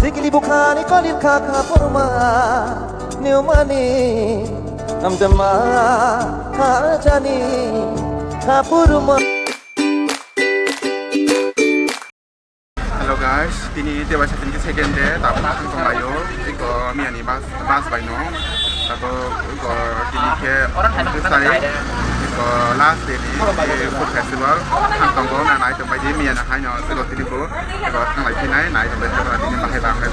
Sikili bukhani kolil khakha purma Neumani Amdama Khajani Khapurma Hello guys, ini dia bahasa tinggi second day, tak pernah tentang layu, iko miani bas baino, tapi iko ini ke orang iko last day ni food festival, tentang kau nak naik tempat ini mian hanya iko tini ko, iko tentang lagi naik tempat tempat ini bahaya banget,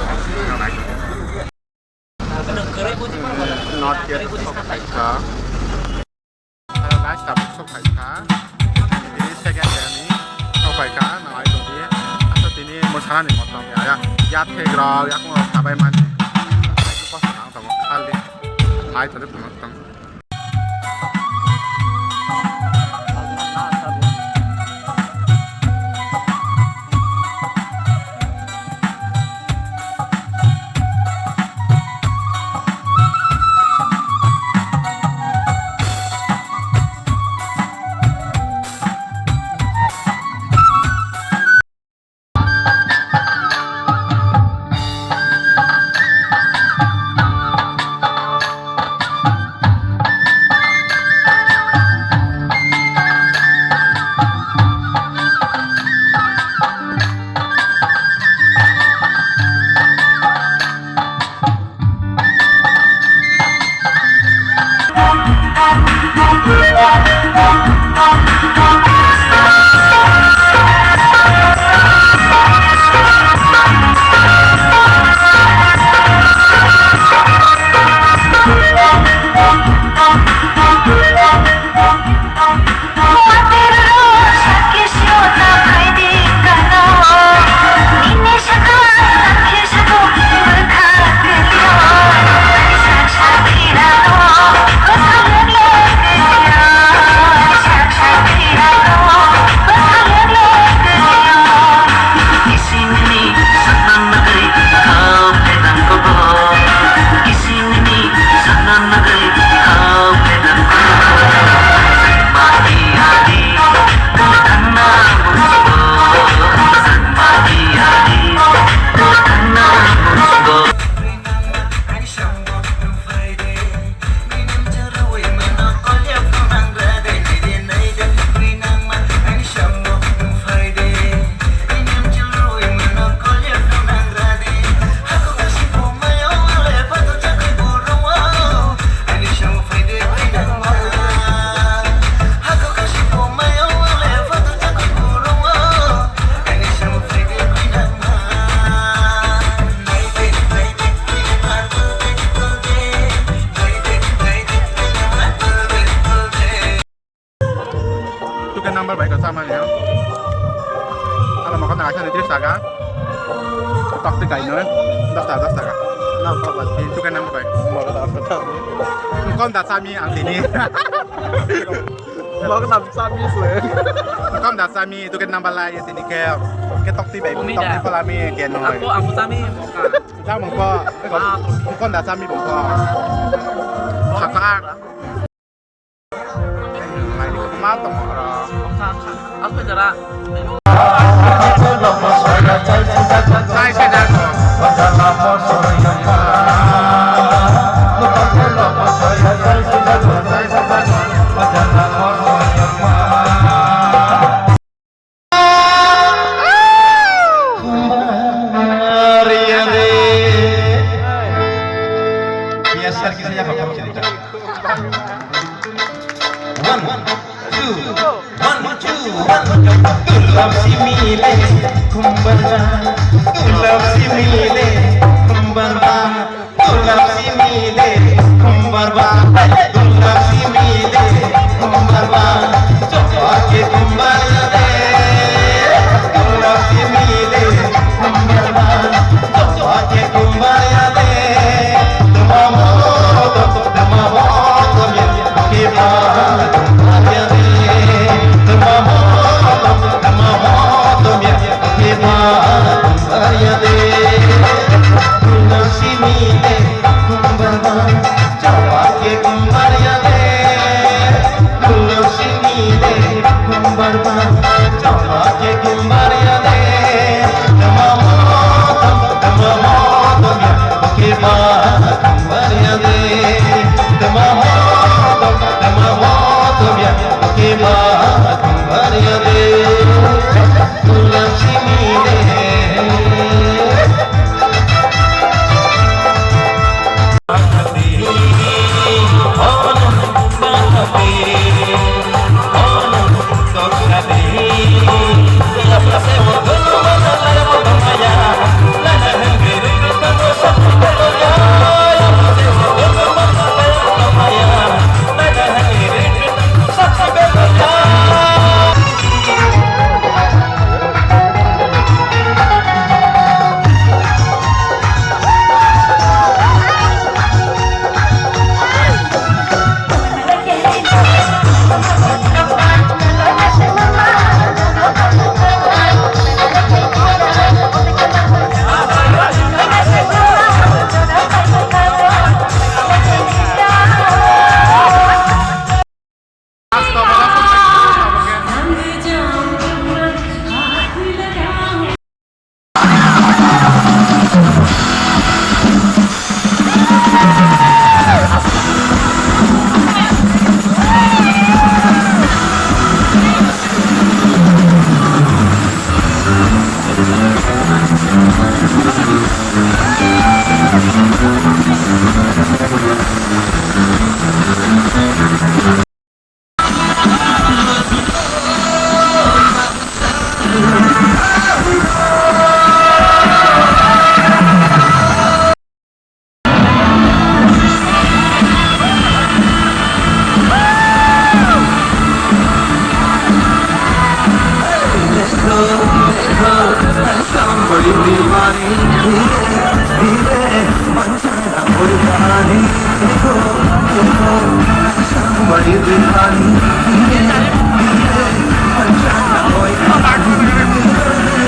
naik. Not yet sok kaita. Hello guys, tak sok kaita. Ini second day ni sok kaita, naik tempat ini mau salah nih motong ya ya tegral ya aku nggak sampai mana aku pas senang sama kali hai tadi penonton number baik sama ya. Kalau mau kena aja nanti saga. Tak tiga ini, dah saga. Nampak pasti. Itu kan number baik. Mau kena apa? Kau dah sami ang sini. Mau kena sami sih. Kau dah sami itu kan number lain sini ke tok ti baik. Tok ti pelami ke noy. Aku sami. Jangan mengko. Kau dah sami mengko. Kakak. Mai di kemana tu? Aku jara. Saya sedang. Biasa kisahnya bapak cerita. Gulab si mile kumbara, gulab si mile kumbara, gulab si mile kumbara, gulab si mile kumbara, coba ke kumbara de, gulab si mile kumbara, coba ke kumbara de, dama mo ke baal kumbara de, dama Gulab si mile kumbara, coba ke kumbara बड़ी दीवानी धीरे मंचना कोई कहानी देखो देखो बड़ी दीवानी धीरे मंचना कोई कहानी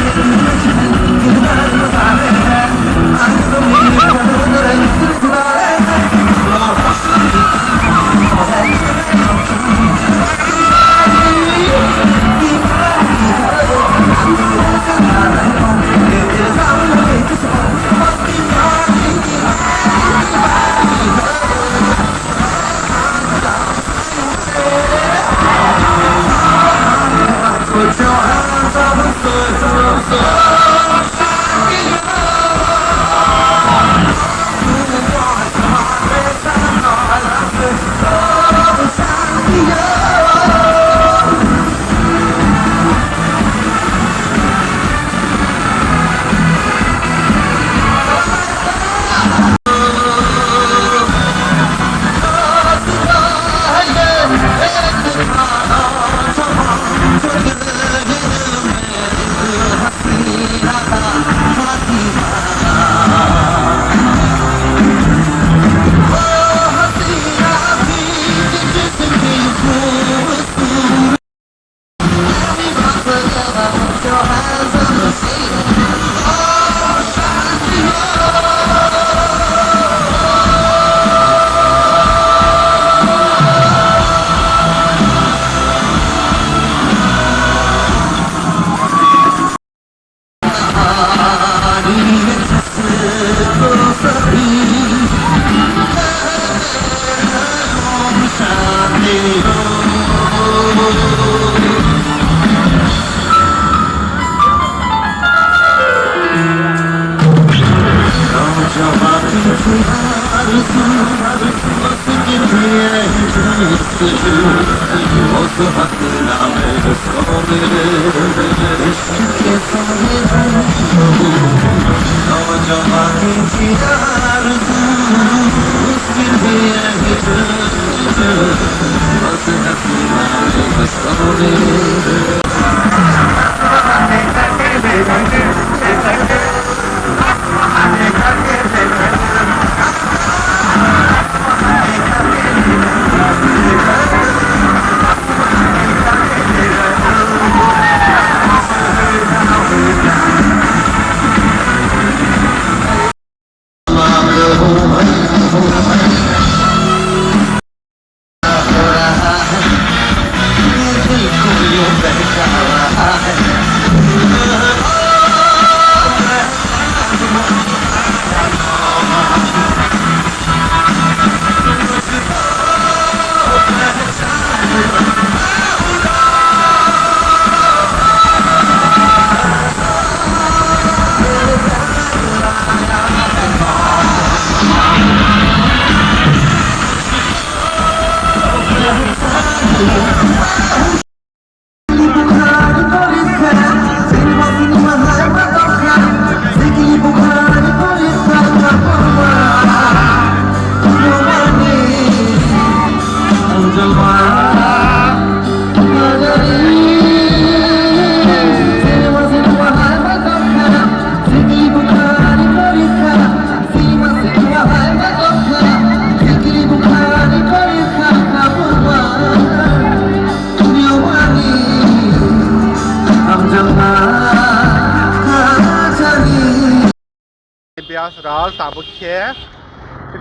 Bias ral tabu khe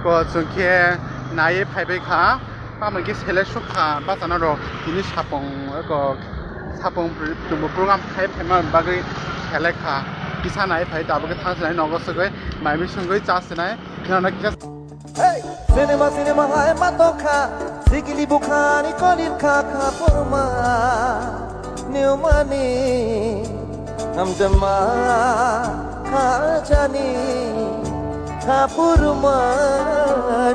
ko chungkhe nai phaibai kha pamon ki sele shukha ba sana ro tini sapong ko sapong program khai phema bagai khele kha kisa nai phai tabu ke thang sanai nogo sugoi maimi sungoi chas sanai khana ka Cinema cinema hai matoka sikili bukhani kolin kha kha porma new money amjama khajani khapurma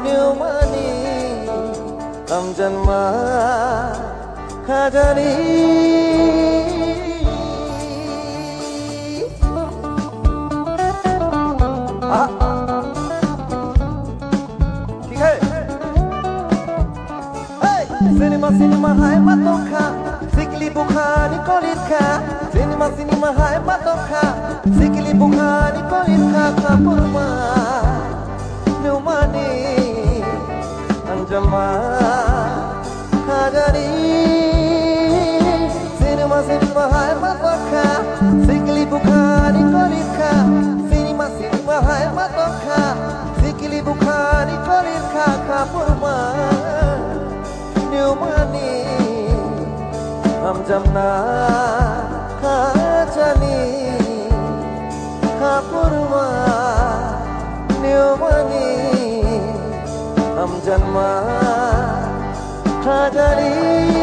new money amjanma khajani ठीक है Cinema cinema hai matoka sikili bukhani kolin kha Cinema cinema hai matoka sikili bukhani kolit kaka purma Numani anjama kagani Cinema hai matoka sikili bukhani kolit ka Cinema hai matoka sikili bukhani kolit kaka purma Numani amjamna kajani kapurma Nyumani amjanma kajani